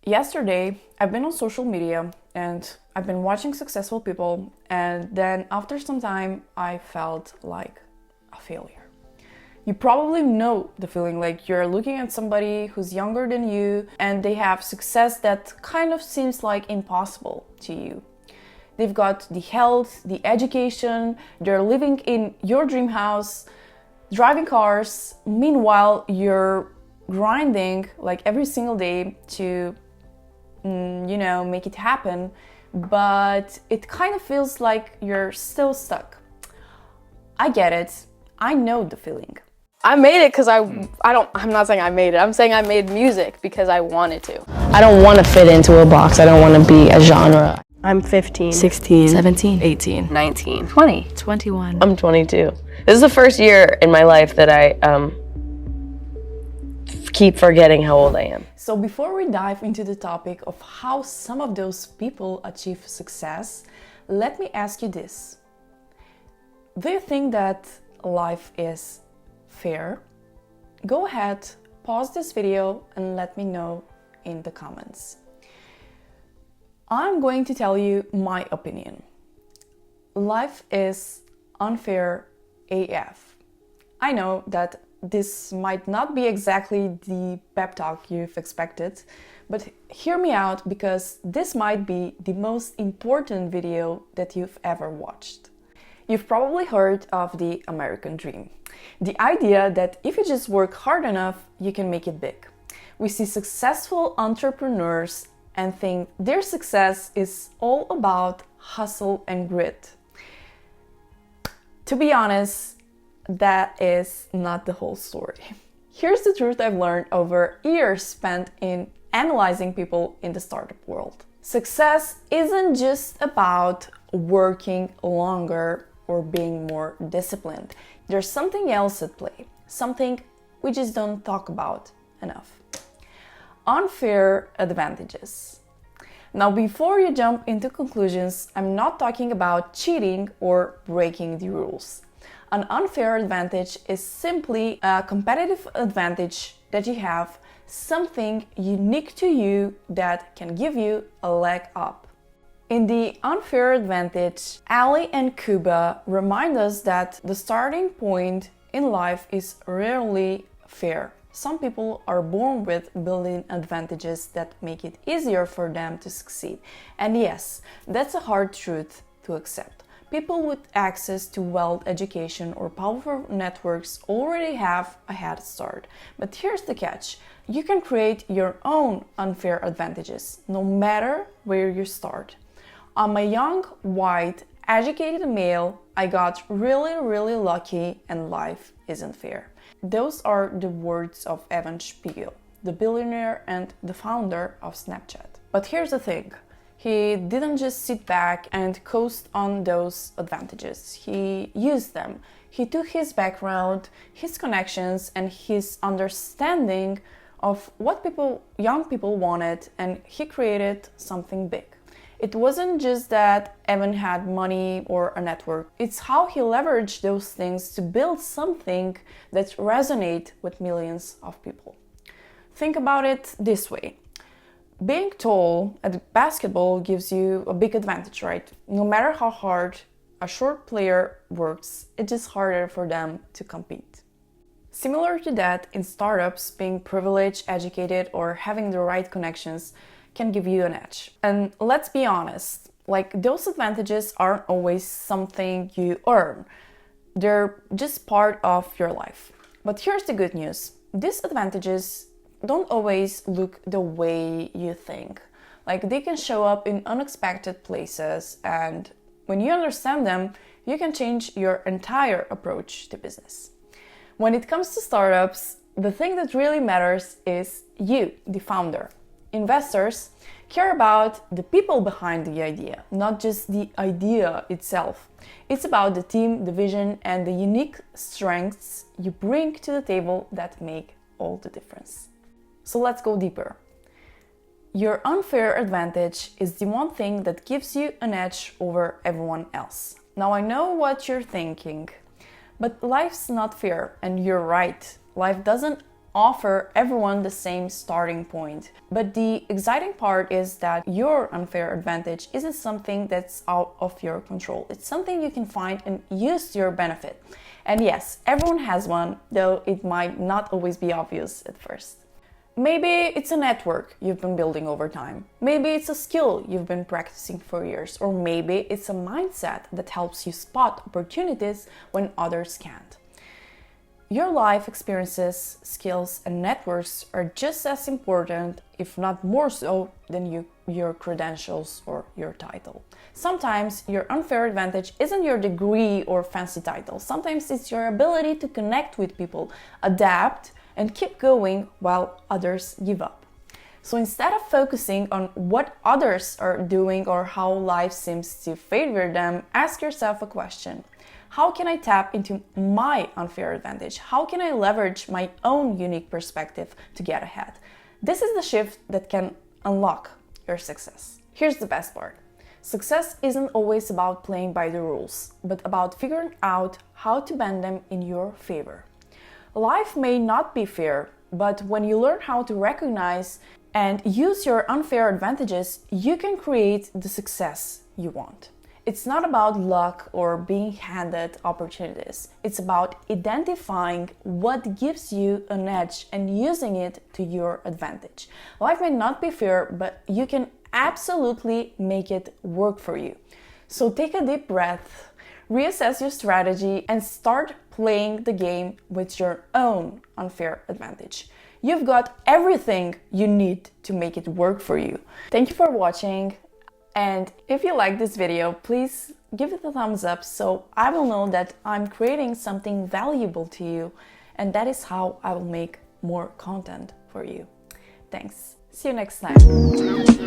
Yesterday, I've been on social media and I've been watching successful people, and then after some time, I felt like a failure. You probably know the feeling, like you're looking at somebody who's younger than you and they have success that kind of seems like impossible to you. They've got the health, the education, they're living in your dream house, driving cars. Meanwhile, you're grinding like every single day to, make it happen, but it kind of feels like you're still stuck. I get it. I know the feeling. I made it because I'm not saying I made it. I'm saying I made music because I wanted to. I don't want to fit into a box. I don't want to be a genre. I'm 15. 16. 17. 18. 19. 20. 21. I'm 22. This is the first year in my life that I keep forgetting how old I am. So before we dive into the topic of how some of those people achieve success, let me ask you this. Do you think that life is fair? Go ahead, pause this video and let me know in the comments. I'm going to tell you my opinion. Life is unfair AF. I know that this might not be exactly the pep talk you've expected, but hear me out because this might be the most important video that you've ever watched. You've probably heard of the American dream. The idea that if you just work hard enough, you can make it big. We see successful entrepreneurs and think their success is all about hustle and grit. To be honest, that is not the whole story. Here's the truth I've learned over years spent in analyzing people in the startup world. Success isn't just about working longer or being more disciplined. There's something else at play, something we just don't talk about enough. Unfair advantages. Now, before you jump into conclusions, I'm not talking about cheating or breaking the rules. An unfair advantage is simply a competitive advantage that you have, something unique to you that can give you a leg up. In the unfair advantage, Ali and Kuba remind us that the starting point in life is rarely fair. Some people are born with built-in advantages that make it easier for them to succeed. And yes, that's a hard truth to accept. People with access to wealth, education, or powerful networks already have a head start. But here's the catch. You can create your own unfair advantages, no matter where you start. I'm a young, white, educated male. I got really lucky and life isn't fair. Those are the words of Evan Spiegel, the billionaire and the founder of Snapchat. But here's the thing. He didn't just sit back and coast on those advantages. He used them. He took his background, his connections, and his understanding of what young people wanted, and he created something big. It wasn't just that Evan had money or a network. It's how he leveraged those things to build something that resonates with millions of people. Think about it this way. Being tall at basketball gives you a big advantage, right? No matter how hard a short player works, it's just harder for them to compete. Similar to that, in startups, being privileged, educated, or having the right connections can give you an edge. And let's be honest, those advantages aren't always something you earn. They're just part of your life. But here's the good news. These advantages don't always look the way you think. They can show up in unexpected places, and when you understand them, you can change your entire approach to business. When it comes to startups, the thing that really matters is you, the founder. Investors care about the people behind the idea, not just the idea itself. It's about the team, the vision, and the unique strengths you bring to the table that make all the difference. So let's go deeper. Your unfair advantage is the one thing that gives you an edge over everyone else. Now I know what you're thinking, but life's not fair, and you're right. Life doesn't offer everyone the same starting point. But the exciting part is that your unfair advantage isn't something that's out of your control. It's something you can find and use to your benefit. And yes, everyone has one, though it might not always be obvious at first. Maybe it's a network you've been building over time. Maybe it's a skill you've been practicing for years. Or maybe it's a mindset that helps you spot opportunities when others can't. Your life experiences, skills, and networks are just as important, if not more so, than your credentials or your title. Sometimes your unfair advantage isn't your degree or fancy title. Sometimes it's your ability to connect with people, adapt, and keep going while others give up. So instead of focusing on what others are doing or how life seems to favor them, ask yourself a question. How can I tap into my unfair advantage? How can I leverage my own unique perspective to get ahead? This is the shift that can unlock your success. Here's the best part. Success isn't always about playing by the rules, but about figuring out how to bend them in your favor. Life may not be fair, but when you learn how to recognize and use your unfair advantages, you can create the success you want. It's not about luck or being handed opportunities. It's about identifying what gives you an edge and using it to your advantage. Life may not be fair, but you can absolutely make it work for you. So take a deep breath, reassess your strategy, and start playing the game with your own unfair advantage. You've got everything you need to make it work for you. Thank you for watching. And if you like this video, please give it a thumbs up so I will know that I'm creating something valuable to you, and that is how I will make more content for you. Thanks. See you next time.